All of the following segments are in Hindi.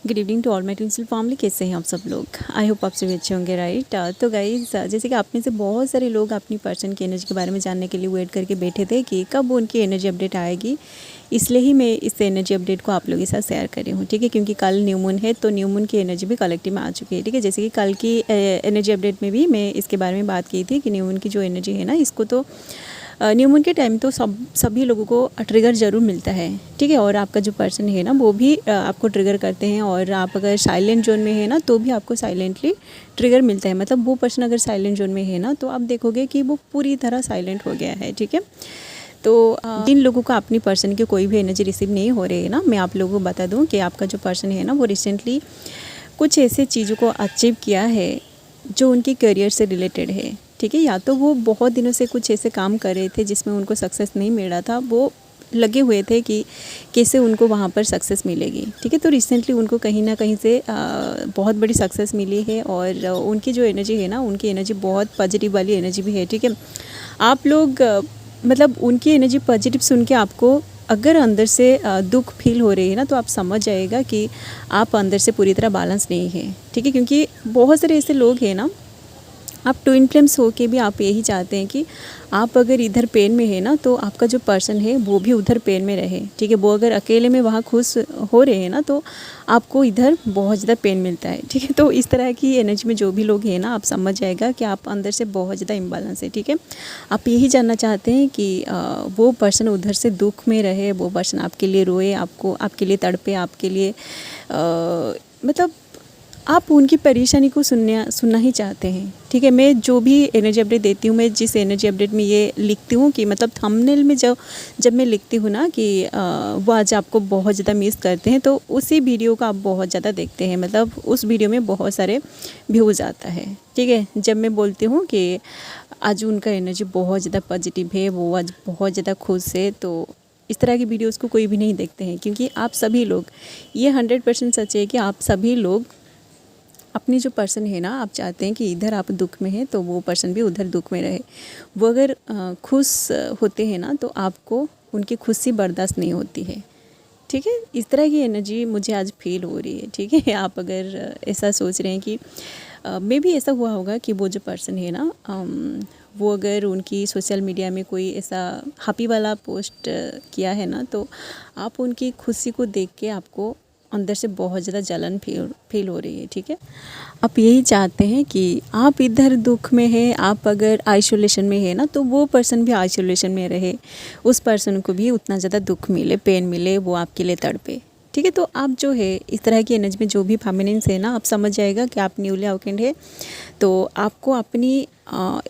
Good evening to all my ट्विंसल फैमिली। कैसे हैं आप सब लोग? आई होप आप सभी अच्छे होंगे, राइट। तो गाइज, जैसे कि आप में से बहुत सारे लोग अपनी पर्सन की एनर्जी के बारे में जानने के लिए वेट करके बैठे थे कि कब उनकी एनर्जी अपडेट आएगी। इसलिए ही मैं इस एनर्जी अपडेट को आप लोगों के साथ शेयर कर रही हूँ, ठीक है। क्योंकि कल न्यू मून है, तो न्यू मून की एनर्जी भी कलेक्टिव में आ चुकी है, ठीक है। जैसे कि कल की एनर्जी अपडेट में भी मैं इसके बारे में बात की थी कि न्यू मून की जो एनर्जी है ना, इसको तो न्यू मून के टाइम तो सभी लोगों को ट्रिगर ज़रूर मिलता है, ठीक है। और आपका जो पर्सन है ना, वो भी आपको ट्रिगर करते हैं। और आप अगर साइलेंट जोन में है ना, तो भी आपको साइलेंटली ट्रिगर मिलता है। मतलब वो पर्सन अगर साइलेंट जोन में है ना, तो आप देखोगे कि वो पूरी तरह साइलेंट हो गया है, ठीक है। तो जिन लोगों को अपनी पर्सन की कोई भी एनर्जी रिसीव नहीं हो रही है ना, मैं आप लोगों को बता दूं कि आपका जो पर्सन है ना, वो रिसेंटली कुछ ऐसे चीज़ों को अचीव किया है जो उनके करियर से रिलेटेड है, ठीक है। या तो वो बहुत दिनों से कुछ ऐसे काम कर रहे थे जिसमें उनको सक्सेस नहीं मिल रहा था, वो लगे हुए थे कि कैसे उनको वहाँ पर सक्सेस मिलेगी, ठीक है। तो रिसेंटली उनको कहीं ना कहीं से बहुत बड़ी सक्सेस मिली है। और उनकी जो एनर्जी है ना, उनकी एनर्जी बहुत पॉजिटिव वाली एनर्जी भी है, ठीक है। आप लोग मतलब उनकी एनर्जी पॉजिटिव सुन के आपको अगर अंदर से दुख फील हो रही है ना, तो आप समझ जाएगा कि आप अंदर से पूरी तरह बैलेंस नहीं है, ठीक है। क्योंकि बहुत सारे ऐसे लोग हैं ना, आप ट्विन फ्लेम्स हो के भी आप यही चाहते हैं कि आप अगर इधर पेन में है ना, तो आपका जो पर्सन है वो भी उधर पेन में रहे, ठीक है। वो अगर अकेले में वहाँ खुश हो रहे हैं ना, तो आपको इधर बहुत ज़्यादा पेन मिलता है, ठीक है। तो इस तरह की एनर्जी में जो भी लोग हैं ना, आप समझ जाएगा कि आप अंदर से बहुत ज़्यादा इम्बैलेंस है, ठीक है। आप यही जानना चाहते हैं कि वो पर्सन उधर से दुख में रहे, वो पर्सन आपके लिए रोए, आपके लिए तड़पे, आपके लिए मतलब आप उनकी परेशानी को सुनना ही चाहते हैं, ठीक है। मैं जो भी एनर्जी अपडेट देती हूँ, मैं जिस एनर्जी अपडेट में ये लिखती हूँ कि मतलब थंबनेल में जब मैं लिखती हूँ ना कि वो आज आपको बहुत ज़्यादा मिस करते हैं, तो उसी वीडियो को आप बहुत ज़्यादा देखते हैं। मतलब उस वीडियो में बहुत सारे व्यूज़ आता है, ठीक है। जब मैं बोलती हूँ कि आज उनका एनर्जी बहुत ज़्यादा पॉजिटिव है, वो आज बहुत ज़्यादा खुश है, तो इस तरह की वीडियोज़ को कोई भी नहीं देखते हैं। क्योंकि आप सभी लोग, ये 100% सच है कि आप सभी लोग अपनी जो पर्सन है ना, आप चाहते हैं कि इधर आप दुख में हैं तो वो पर्सन भी उधर दुख में रहे। वो अगर खुश होते हैं ना, तो आपको उनकी खुशी बर्दाश्त नहीं होती है, ठीक है। इस तरह की एनर्जी मुझे आज फील हो रही है, ठीक है। आप अगर ऐसा सोच रहे हैं कि मे भी ऐसा हुआ होगा कि वो जो पर्सन है ना, वो अगर उनकी सोशल मीडिया में कोई ऐसा हैप्पी वाला पोस्ट किया है ना, तो आप उनकी खुशी को देख के आपको अंदर से बहुत ज़्यादा जलन फील हो रही है, ठीक है। आप यही चाहते हैं कि आप इधर दुख में हैं, आप अगर आइसोलेशन में है ना, तो वो पर्सन भी आइसोलेशन में रहे, उस पर्सन को भी उतना ज़्यादा दुख मिले, पेन मिले, वो आपके लिए तड़पे, ठीक है। तो आप जो है इस तरह की एनर्जी में जो भी फेमिनिन्स है ना, आप समझ जाएगा कि आप न्यूली अवेकेंड है, तो आपको अपनी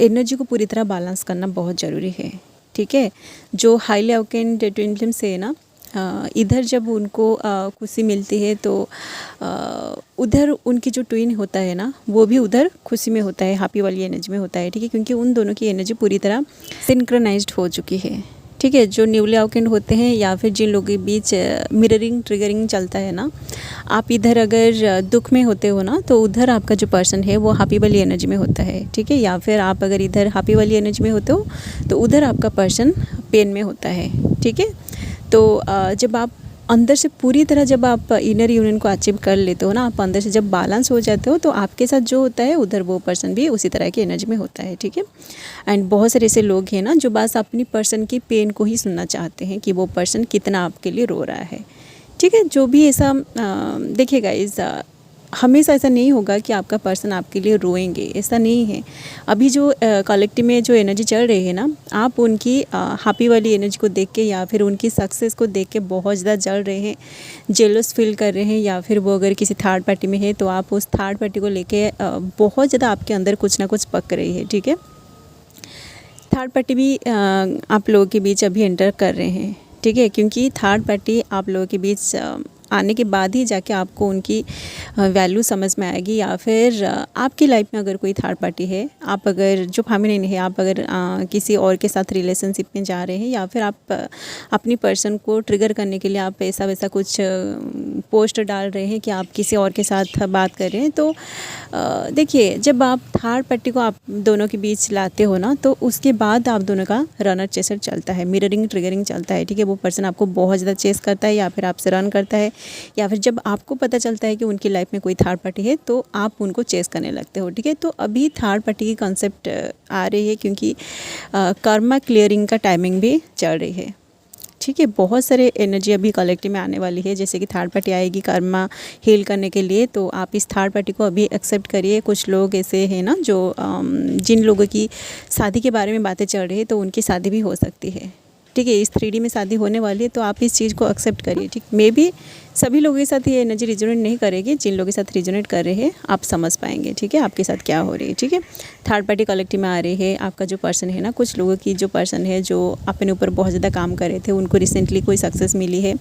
एनर्जी को पूरी तरह बैलेंस करना बहुत ज़रूरी है, ठीक है। जो हाईली अवेकेंड ट्विन फ्लेम्स है ना, इधर जब उनको खुशी मिलती है, तो उधर उनकी जो ट्विन होता है ना, वो भी उधर खुशी में होता है, हैप्पी वाली एनर्जी में होता है, ठीक है। क्योंकि उन दोनों की एनर्जी पूरी तरह सिंक्रोनाइज्ड हो चुकी है, ठीक है। जो न्यूली अवेकेंड होते हैं या फिर जिन लोगों के बीच मिररिंग ट्रिगरिंग चलता है ना, आप इधर अगर दुख में होते हो ना, तो उधर आपका जो पर्सन है वो हैप्पी वाली एनर्जी में होता है, ठीक है। या फिर आप अगर इधर हैप्पी वाली एनर्जी में होते हो, तो उधर आपका पर्सन पेन में होता है, ठीक है। तो जब आप अंदर से पूरी तरह जब आप इनर यूनियन को अचीव कर लेते हो ना, आप अंदर से जब बैलेंस हो जाते हो, तो आपके साथ जो होता है उधर वो पर्सन भी उसी तरह की एनर्जी में होता है, ठीक है। एंड बहुत सारे ऐसे लोग हैं ना, जो बस अपनी पर्सन की पेन को ही सुनना चाहते हैं कि वो पर्सन कितना आपके लिए रो रहा है, ठीक है। जो भी ऐसा देखिएगा, इस हमेशा ऐसा नहीं होगा कि आपका पर्सन आपके लिए रोएंगे, ऐसा नहीं है। अभी जो कलेक्टिव में जो एनर्जी चल रही है ना, आप उनकी हैप्पी वाली एनर्जी को देख के या फिर उनकी सक्सेस को देख के बहुत ज़्यादा जल रहे हैं, जेलस फील कर रहे हैं। या फिर वो अगर किसी थर्ड पार्टी में है, तो आप उस थर्ड पार्टी को लेके बहुत ज़्यादा आपके अंदर कुछ ना कुछ पक रही है, ठीक है। थर्ड पार्टी भी आप लोगों के बीच अभी एंटर कर रहे हैं, ठीक है। क्योंकि थर्ड पार्टी आप लोगों के बीच आने के बाद ही जाके आपको उनकी वैल्यू समझ में आएगी। या फिर आपकी लाइफ में अगर कोई थर्ड पार्टी है, आप अगर जो फेमिनिन है, आप अगर किसी और के साथ रिलेशनशिप में जा रहे हैं, या फिर आप अपनी पर्सन को ट्रिगर करने के लिए आप ऐसा वैसा कुछ पोस्ट डाल रहे हैं कि आप किसी और के साथ बात कर रहे हैं, तो देखिए, जब आप थर्ड पार्टी को आप दोनों के बीच लाते हो ना, तो उसके बाद आप दोनों का रनर चेसर चलता है, मिररिंग ट्रिगरिंग चलता है, ठीक है। वो पर्सन आपको बहुत ज़्यादा चेस करता है या फिर आपसे रन करता है, या फिर जब आपको पता चलता है कि उनकी लाइफ में कोई थर्ड पार्टी है तो आप उनको चेस करने लगते हो, ठीक है। तो अभी थर्ड पार्टी की कॉन्सेप्ट आ रही है क्योंकि कर्मा क्लियरिंग का टाइमिंग भी चल रही है, ठीक है। बहुत सारे एनर्जी अभी कलेक्टिव में आने वाली है, जैसे कि थर्ड पार्टी आएगी कर्मा हील करने के लिए, तो आप इस थर्ड पार्टी को अभी एक्सेप्ट करिए। कुछ लोग ऐसे हैं ना जो जिन लोगों की शादी के बारे में बातें चल रही है तो उनकी शादी भी हो सकती है, ठीक है। इस 3D में शादी होने वाली है तो आप इस चीज़ को एक्सेप्ट करिए, ठीक। मे बी सभी लोगों के साथ ये एनर्जी रिजोनेट नहीं करेगी, जिन लोगों के साथ रिजोनेट कर रहे हैं आप समझ पाएंगे, ठीक है, आपके साथ क्या हो रही है, ठीक है। थर्ड पार्टी कलेक्टिव में आ रही है। आपका जो पर्सन है ना, कुछ लोगों की जो पर्सन है जो अपने ऊपर बहुत ज़्यादा काम कर रहे थे, उनको रिसेंटली कोई सक्सेस मिली है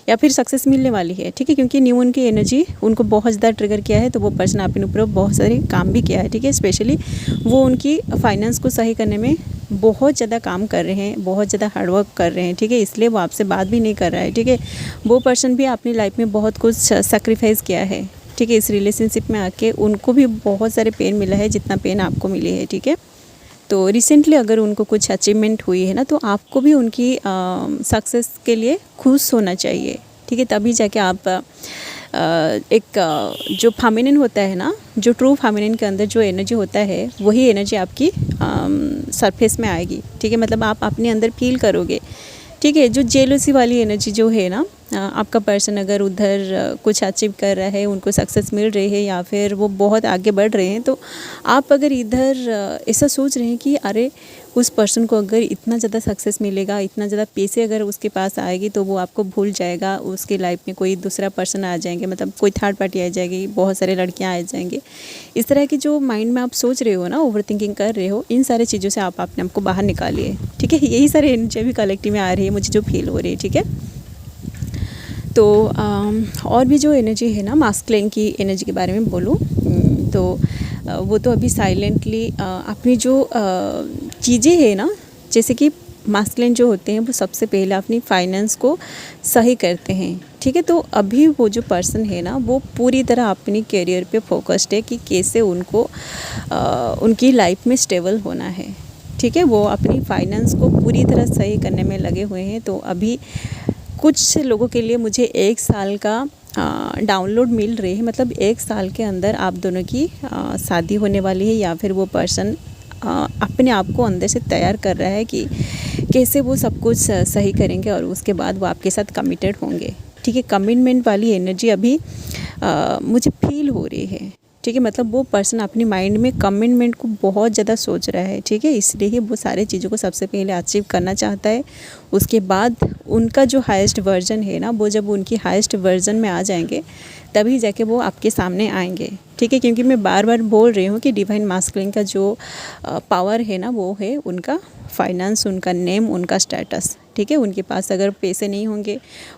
या फिर सक्सेस मिलने वाली है, ठीक है। क्योंकि न्यू मून की एनर्जी उनको बहुत ज़्यादा ट्रिगर किया है, तो वो पर्सन अपने ऊपर बहुत सारे काम भी किया है, ठीक है। स्पेशली वो उनकी फाइनेंस को सही करने में बहुत ज़्यादा काम कर रहे हैं, बहुत ज़्यादा हार्डवर्क कर रहे हैं, ठीक है। इसलिए वो आपसे बात भी नहीं कर रहा है, ठीक है। वो पर्सन भी अपनी लाइफ में बहुत कुछ सेक्रीफाइस किया है, ठीक है। इस रिलेशनशिप में आके उनको भी बहुत सारे पेन मिला है जितना पेन आपको मिली है, ठीक है। तो रिसेंटली अगर उनको कुछ अचीवमेंट हुई है ना तो आपको भी उनकी सक्सेस के लिए खुश होना चाहिए, ठीक है। तभी जाके आप एक जो फेमिनिन होता है ना, जो ट्रू फेमिनिन के अंदर जो एनर्जी होता है वही एनर्जी आपकी सरफेस में आएगी, ठीक है। मतलब आप अपने अंदर फील करोगे, ठीक है। जो जेलसी वाली एनर्जी जो है ना, आपका पर्सन अगर उधर कुछ अचीव कर रहा है, उनको सक्सेस मिल रही है या फिर वो बहुत आगे बढ़ रहे हैं, तो आप अगर इधर ऐसा सोच रहे हैं कि अरे उस पर्सन को अगर इतना ज़्यादा सक्सेस मिलेगा, इतना ज़्यादा पैसे अगर उसके पास आएगी तो वो आपको भूल जाएगा, उसकी लाइफ में कोई दूसरा पर्सन आ जाएंगे, मतलब कोई थर्ड पार्टी आ जाएगी, बहुत सारे लड़कियां आ जाएंगे। इस तरह की जो माइंड में आप सोच रहे हो ना, ओवर थिंकिंग कर रहे हो, इन सारे चीज़ों से आप अपने आप को बाहर निकालिए, ठीक है। यही सारे एनर्जी भी कलेक्टिव में आ रही है, मुझे जो फील हो रही है, ठीक है। तो और भी जो एनर्जी है ना, मास्कुलिन की एनर्जी के बारे में बोलूँ तो वो तो अभी साइलेंटली अपनी जो चीज़ें हैं ना, जैसे कि मास्कुलिन जो होते हैं वो सबसे पहले अपनी फाइनेंस को सही करते हैं, ठीक है। तो अभी वो जो पर्सन है ना वो पूरी तरह अपनी करियर पे फोकस्ड है कि कैसे उनको उनकी लाइफ में स्टेबल होना है, ठीक है। वो अपनी फाइनेंस को पूरी तरह सही करने में लगे हुए हैं। तो अभी कुछ लोगों के लिए मुझे 1 साल का डाउनलोड मिल रही है, मतलब 1 साल के अंदर आप दोनों की शादी होने वाली है, या फिर वो पर्सन अपने आप को अंदर से तैयार कर रहा है कि कैसे वो सब कुछ सही करेंगे और उसके बाद वो आपके साथ कमिटेड होंगे, ठीक है। कमिटमेंट वाली एनर्जी अभी मुझे फील हो रही है, ठीक है। मतलब वो पर्सन अपनी माइंड में कमिटमेंट को बहुत ज़्यादा सोच रहा है, ठीक है। इसलिए ही वो सारे चीज़ों को सबसे पहले अचीव करना चाहता है। उसके बाद उनका जो हाईएस्ट वर्जन है ना, वो जब उनकी हाईएस्ट वर्जन में आ जाएंगे तभी जाके वो आपके सामने आएंगे, ठीक है। क्योंकि मैं बार बार बोल रही हूँ कि डिवाइन मास्कुलिन का जो पावर है ना वो है उनका फाइनेंस, उनका नेम, उनका स्टेटस, ठीक है। उनके पास अगर पैसे नहीं होंगे,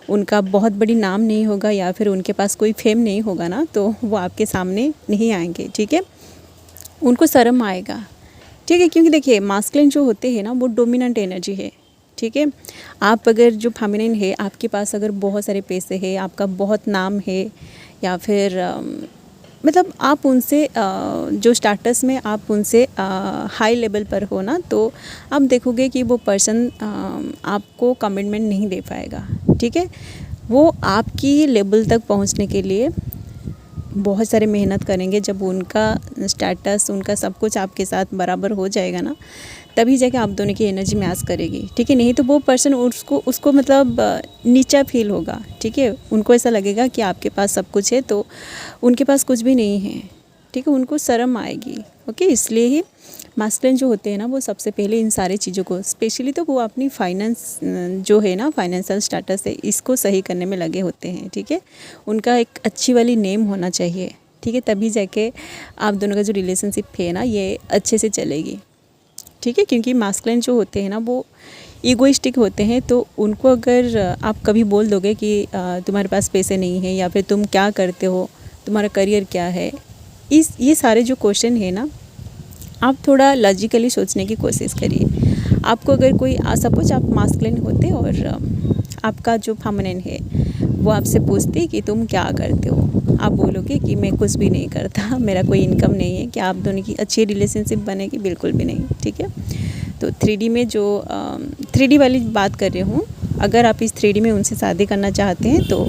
उनका बहुत बड़ी नाम नहीं होगा या फिर उनके पास कोई फेम नहीं होगा ना, तो वो आपके सामने नहीं आएंगे, ठीक है। उनको शर्म आएगा, ठीक है। क्योंकि देखिए मास्कुलिन जो होते हैं ना वो डोमिनेंट एनर्जी है, ठीक है। आप अगर जो फेमिनिन है, आपके पास अगर बहुत सारे पैसे हैं, आपका बहुत नाम है, या फिर मतलब आप उनसे जो स्टेटस में आप उनसे हाई लेवल पर हो ना, तो आप देखोगे कि वो पर्सन आपको कमिटमेंट नहीं दे पाएगा, ठीक है। वो आपकी लेवल तक पहुंचने के लिए बहुत सारे मेहनत करेंगे। जब उनका स्टेटस, उनका सब कुछ आपके साथ बराबर हो जाएगा ना, तभी जाके आप दोनों की एनर्जी मैच करेगी, ठीक है। नहीं तो वो पर्सन उसको मतलब नीचा फील होगा, ठीक है। उनको ऐसा लगेगा कि आपके पास सब कुछ है तो उनके पास कुछ भी नहीं है, ठीक है। उनको शर्म आएगी, ओके। इसलिए ही मास्कुलिन जो होते हैं ना वो सबसे पहले इन सारी चीज़ों को, स्पेशली तो वो अपनी फाइनेंस जो है ना, फाइनेंशियल स्टेटस है, इसको सही करने में लगे होते हैं, ठीक है। उनका एक अच्छी वाली नेम होना चाहिए, ठीक है। तभी जाके आप दोनों का जो रिलेशनशिप है ना ये अच्छे से चलेगी, ठीक है। क्योंकि मास्कुलिन जो होते हैं ना वो ईगोइस्टिक होते हैं, तो उनको अगर आप कभी बोल दोगे कि तुम्हारे पास पैसे नहीं है, या फिर तुम क्या करते हो, तुम्हारा करियर क्या है, ये सारे जो क्वेश्चन है ना, आप थोड़ा लॉजिकली सोचने की कोशिश करिए। आपको अगर कोई सपोज आप मास्कुलिन होते और आपका जो फेमिनिन है वो आपसे पूछती कि तुम क्या करते हो, आप बोलोगे कि मैं कुछ भी नहीं करता, मेरा कोई इनकम नहीं है, कि आप दोनों की अच्छी रिलेशनशिप बनेगी? बिल्कुल भी नहीं, ठीक है। तो 3D में जो 3D वाली बात कर रही हूँ, अगर आप इस 3D में उनसे शादी करना चाहते हैं तो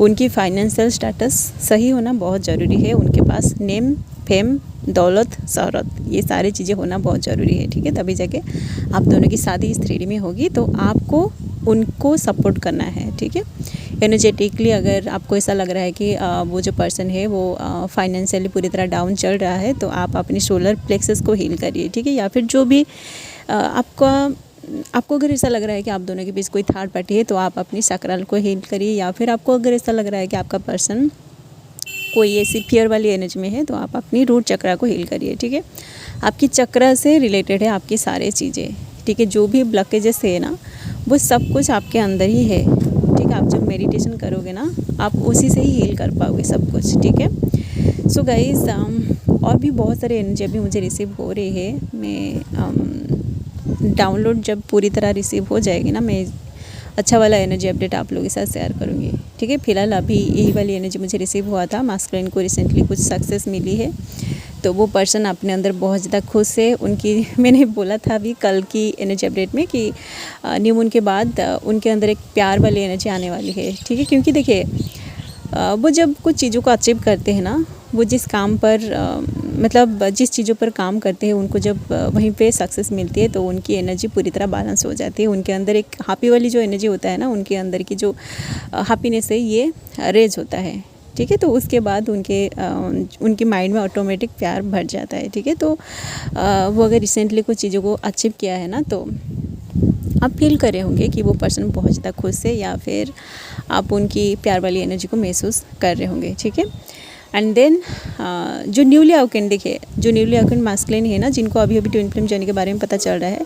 उनकी फाइनेंशियल स्टेटस सही होना बहुत ज़रूरी है। उनके पास नेम, फेम, दौलत, शोहरत, ये सारी चीज़ें होना बहुत ज़रूरी है, ठीक है। तभी जाके आप दोनों की शादी इस 3D में होगी। तो आपको उनको सपोर्ट करना है, ठीक है। एनर्जेटिकली अगर आपको ऐसा लग रहा है कि वो जो पर्सन है वो फाइनेंशियली पूरी तरह डाउन चल रहा है, तो आप अपनी सोलर प्लेक्सस को हील करिए, ठीक है। या फिर जो भी आपको अगर ऐसा लग रहा है कि आप दोनों के बीच कोई थर्ड पार्टी है, तो आप अपनी सकराल को हील करिए। या फिर आपको अगर ऐसा लग रहा है कि आपका पर्सन कोई ऐसी फियर वाली एनर्जी में है, तो आप अपनी रूट चक्रा को हील करिए, ठीक है। आपकी चक्रा से रिलेटेड है आपकी सारी चीज़ें, ठीक है। जो भी ब्लॉकेजेस है ना, वो सब कुछ आपके अंदर ही है, ठीक है। आप जब मेडिटेशन करोगे ना, आप उसी से ही हील कर पाओगे सब कुछ, ठीक है। सो गाइस, और भी बहुत सारे एनर्जी अभी मुझे रिसीव हो रही है। मैं डाउनलोड जब पूरी तरह रिसीव हो जाएगी ना, मैं अच्छा वाला एनर्जी अपडेट आप लोगों के साथ शेयर करूँगी, ठीक है। फिलहाल अभी यही वाली एनर्जी मुझे रिसीव हुआ था। मास्कुलिन को रिसेंटली कुछ सक्सेस मिली है, तो वो पर्सन अपने अंदर बहुत ज़्यादा खुश है। उनकी मैंने बोला था अभी कल की एनर्जी अपडेट में कि न्यू मून के बाद उनके अंदर एक प्यार वाली एनर्जी आने वाली है, ठीक है। क्योंकि देखिए, वो जब कुछ चीज़ों को अचीव करते हैं ना, वो जिस काम पर मतलब जिस चीज़ों पर काम करते हैं, उनको जब वहीं पे सक्सेस मिलती है, तो उनकी एनर्जी पूरी तरह बैलेंस हो जाती है। उनके अंदर एक हैप्पी वाली जो एनर्जी होता है ना, उनके अंदर की जो हैप्पीनेस है, ये रेज होता है, ठीक है। तो उसके बाद उनके माइंड में ऑटोमेटिक प्यार भर जाता है, ठीक है। तो वो अगर रिसेंटली कुछ चीज़ों को अचीव किया है ना, तो आप फील कर रहे होंगे कि वो पर्सन बहुत ज़्यादा खुश है, या फिर आप उनकी प्यार वाली एनर्जी को महसूस कर रहे होंगे, ठीक है। एंड देन जो न्यूली अवेकेंड, देखिए जो न्यूली अवेकेंड मास्कुलिन है ना, जिनको अभी अभी ट्विन फ्लेम जर्नी के बारे में पता चल रहा है,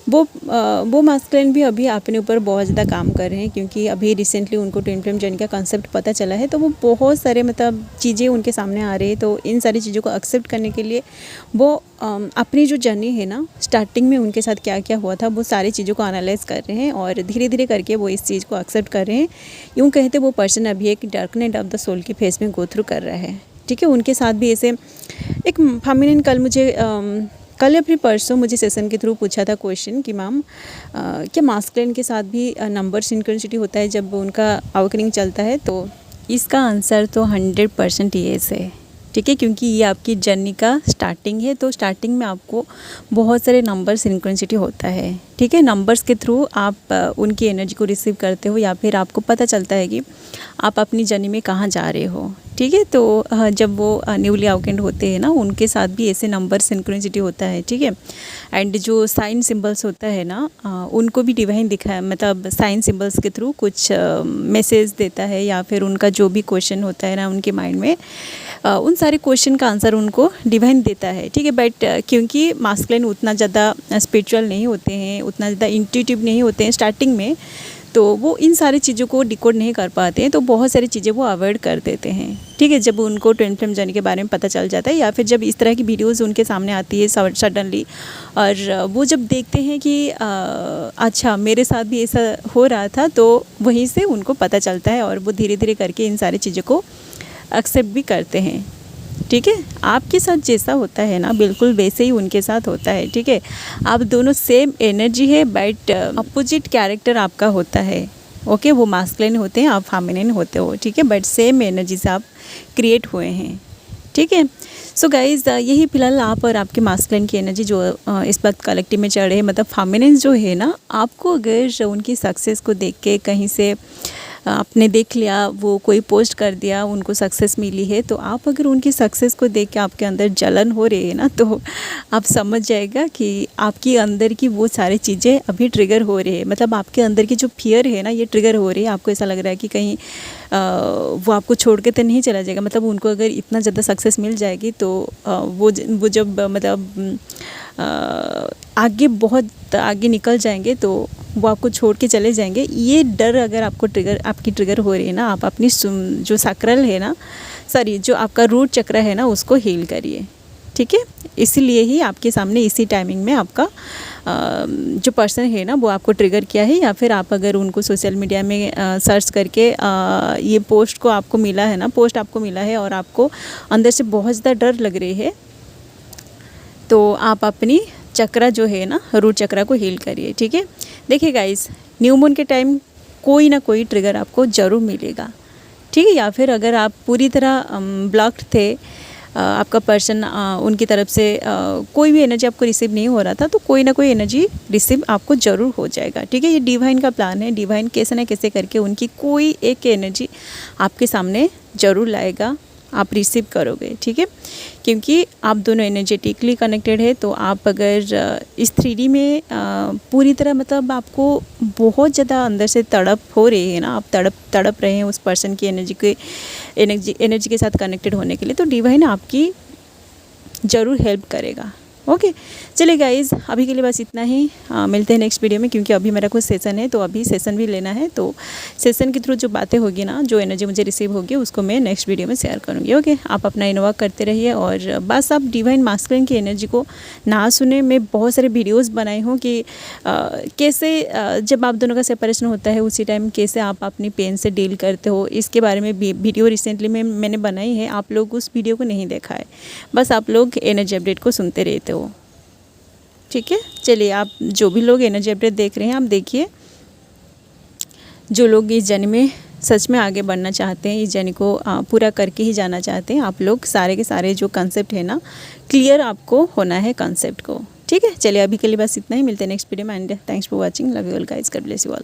वो मास्कुलिन भी अभी अपने ऊपर बहुत ज़्यादा काम कर रहे हैं। क्योंकि अभी रिसेंटली उनको ट्विन फ्लेम जर्नी का कंसेप्ट पता चला है, तो वो बहुत सारे मतलब चीज़ें उनके सामने आ रही है। तो इन सारी चीज़ों को एक्सेप्ट करने के लिए वो अपनी जो जर्नी है ना, स्टार्टिंग में उनके साथ क्या क्या हुआ था, वो सारी चीज़ों को एनालाइज कर रहे हैं, और धीरे धीरे करके वो इस चीज़ को एक्सेप्ट कर रहे हैं। यूँ कहते वो पर्सन अभी एक डार्कनेस ऑफ द सोल की फेज में गो थ्रू कर रहा है, ठीक है। उनके साथ भी ऐसे एक फेमिनिन कल या फिर परसों मुझे सेशन के थ्रू पूछा था क्वेश्चन कि मैम, क्या मास्कुलिन के साथ भी नंबर सिंक्रोनिसिटी होता है जब उनका अवेकनिंग चलता है? तो इसका आंसर तो 100% येस है, ठीक है। क्योंकि ये आपकी जर्नी का स्टार्टिंग है, तो स्टार्टिंग में आपको बहुत सारे नंबर सिंक्रोनिसिटी होता है, ठीक है। नंबर्स के थ्रू आप उनकी एनर्जी को रिसीव करते हो, या फिर आपको पता चलता है कि आप अपनी जर्नी में कहाँ जा रहे हो, ठीक है। तो जब वो न्यूली अवेकेंड होते हैं ना, उनके साथ भी ऐसे नंबर सिंक्रोनिसिटी होता है, ठीक है। एंड जो साइन सिंबल्स होता है ना, उनको भी डिवाइन दिखा, मतलब साइन सिंबल्स के थ्रू कुछ मैसेज देता है, या फिर उनका जो भी क्वेश्चन होता है ना उनके माइंड में, उन सारे क्वेश्चन का आंसर उनको डिवाइन देता है, ठीक है। बट क्योंकि मास्कुलिन उतना ज़्यादा स्पिरिचुअल नहीं होते हैं, उतना ज़्यादा इंट्यूटिव नहीं होते हैं स्टार्टिंग में, तो वो इन सारी चीज़ों को डिकोड नहीं कर पाते हैं, तो बहुत सारी चीज़ें वो अवॉइड कर देते हैं, ठीक है। जब उनको ट्विन फ्लेम जर्नी के बारे में पता चल जाता है, या फिर जब इस तरह की वीडियोस उनके सामने आती है सडनली, और वो जब देखते हैं कि अच्छा मेरे साथ भी ऐसा हो रहा था, तो वहीं से उनको पता चलता है, और वो धीरे धीरे करके इन सारी चीज़ों को एक्सेप्ट भी करते हैं, ठीक है। आपके साथ जैसा होता है ना, बिल्कुल वैसे ही उनके साथ होता है, ठीक है। आप दोनों सेम एनर्जी है, बट अपोजिट कैरेक्टर आपका होता है, ओके। वो मास्कुलिन होते हैं, आप फेमिनिन होते हो, ठीक है। बट सेम एनर्जी से आप क्रिएट हुए हैं, ठीक है। सो गाइज़, यही फिलहाल आप और आपके मास्कुलिन की एनर्जी जो इस वक्त कलेक्टिव में चल रही है, मतलब फेमिनिन जो है ना, आपको अगर उनकी सक्सेस को देख के कहीं से आपने देख लिया, वो कोई पोस्ट कर दिया, उनको सक्सेस मिली है, तो आप अगर उनकी सक्सेस को देख के आपके अंदर जलन हो रही है ना, तो आप समझ जाएगा कि आपके अंदर की वो सारी चीज़ें अभी ट्रिगर हो रही है। मतलब आपके अंदर की जो फियर है ना, ये ट्रिगर हो रही है। आपको ऐसा लग रहा है कि कहीं वो आपको छोड़ के तो नहीं चला जाएगा। मतलब उनको अगर इतना ज़्यादा सक्सेस मिल जाएगी, तो वो जब मतलब आगे बहुत आगे निकल जाएंगे, तो वो आपको छोड़ के चले जाएंगे। ये डर अगर आपकी ट्रिगर हो रही है ना, आप अपनी जो सक्राल है ना, सॉरी जो आपका रूट चक्र है ना, उसको हील करिए, ठीक है। इसीलिए ही आपके सामने इसी टाइमिंग में आपका जो पर्सन है ना, वो आपको ट्रिगर किया है। या फिर आप अगर उनको सोशल मीडिया में सर्च करके ये पोस्ट आपको मिला है, और आपको अंदर से बहुत ज़्यादा डर लग रही है, तो आप अपनी चक्रा जो है ना, रूट चक्रा को हील करिए, ठीक है। देखिए गाइस, न्यू मून के टाइम कोई ना कोई ट्रिगर आपको ज़रूर मिलेगा, ठीक है। या फिर अगर आप पूरी तरह ब्लॉक्ड थे, आपका पर्सन उनकी तरफ से कोई भी एनर्जी आपको रिसीव नहीं हो रहा था, तो कोई ना कोई एनर्जी रिसीव आपको ज़रूर हो जाएगा, ठीक है। ये डिवाइन का प्लान है, डिवाइन कैसे ना कैसे करके उनकी कोई एक एनर्जी आपके सामने ज़रूर लाएगा, आप रिसीव करोगे, ठीक है। क्योंकि आप दोनों एनर्जेटिकली कनेक्टेड है, तो आप अगर इस 3D में पूरी तरह मतलब आपको बहुत ज़्यादा अंदर से तड़प हो रही है ना, आप तड़प रहे हैं उस पर्सन की एनर्जी के साथ कनेक्टेड होने के लिए, तो डिवाइन आपकी ज़रूर हेल्प करेगा। ओके, चलिए गाइज़, अभी के लिए बस इतना ही। मिलते हैं नेक्स्ट वीडियो में, क्योंकि अभी मेरा कुछ सेशन है, तो अभी सेशन भी लेना है, तो सेशन के थ्रू जो बातें होगी ना, जो एनर्जी मुझे रिसीव होगी, उसको मैं नेक्स्ट वीडियो में शेयर करूँगी। ओके, आप अपना इन्वॉल्व करते रहिए, और बस आप डिवाइन मास्कुलिन की एनर्जी को ना सुने। मैं बहुत सारे वीडियोज़ बनाई हूँ कि कैसे जब आप दोनों का सेपरेशन होता है, उसी टाइम कैसे आप अपनी पेन से डील करते हो, इसके बारे में वीडियो रिसेंटली में मैंने बनाई है। आप लोग उस वीडियो को नहीं देखा है, बस आप लोग एनर्जी अपडेट को सुनते रहते हो, ठीक है। चलिए, आप जो भी लोग एनर्जी अपडेट देख रहे हैं, आप देखिए। जो लोग इस जर्नी में सच में आगे बढ़ना चाहते हैं, इस जर्नी को पूरा करके ही जाना चाहते हैं, आप लोग सारे के सारे जो कंसेप्ट है ना, क्लियर आपको होना है कंसेप्ट को, ठीक है। चलिए, अभी के लिए बस इतना ही। मिलते हैं नेक्स्ट वीडियो में, and thanks for watching. Love you all guys, God bless you all.